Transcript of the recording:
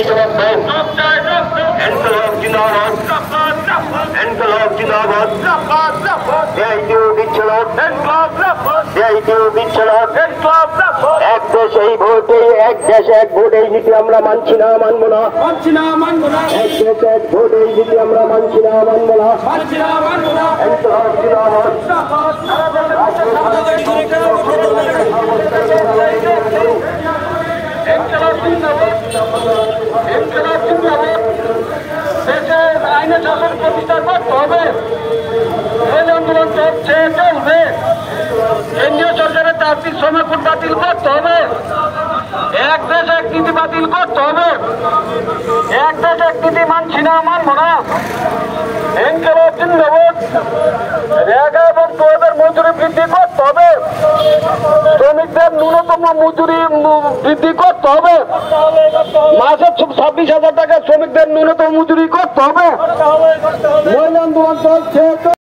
ইতিমধ্যে ইনকলাব জিন্দাবাদ, ইনকলাব জিন্দাবাদ, দেয়াইতেও দিচ্ছে না, দেয়াইতেও দিচ্ছে না। এক দেশ এই ভোটে, এক দেশ এক ভোট এই নীতি আমরা মানছি না, মানবো না, এক দেশ এক ভোট এই নীতি আমরা মানছি না, মানবো না। ইনকলাব জিন্দাবাদ। দেশের আইনের শাসন প্রতিষ্ঠা করতে হবে, রেল আন্দোলন চলছে, চলবে। কেন্দ্রীয় সরকারের তাত্ত্বিক শ্রমিক কোড বাতিল করতে হবে, এক দেশ এক নীতি বাতিল করতে হবে, এক দেশ এক নীতি মানছি না, মানবো না। ইনকলাব জিন্দাবাদ। রেগা এবং তোদের মজুরি বৃদ্ধি করতে হবে, শ্রমিকদের ন্যূনতম মজুরি বৃদ্ধি করতে হবে, মাসে 26,000 টাকা শ্রমিকদের ন্যূনতম মজুরি করতে হবে। মহিলা আন্দোলন চলছে।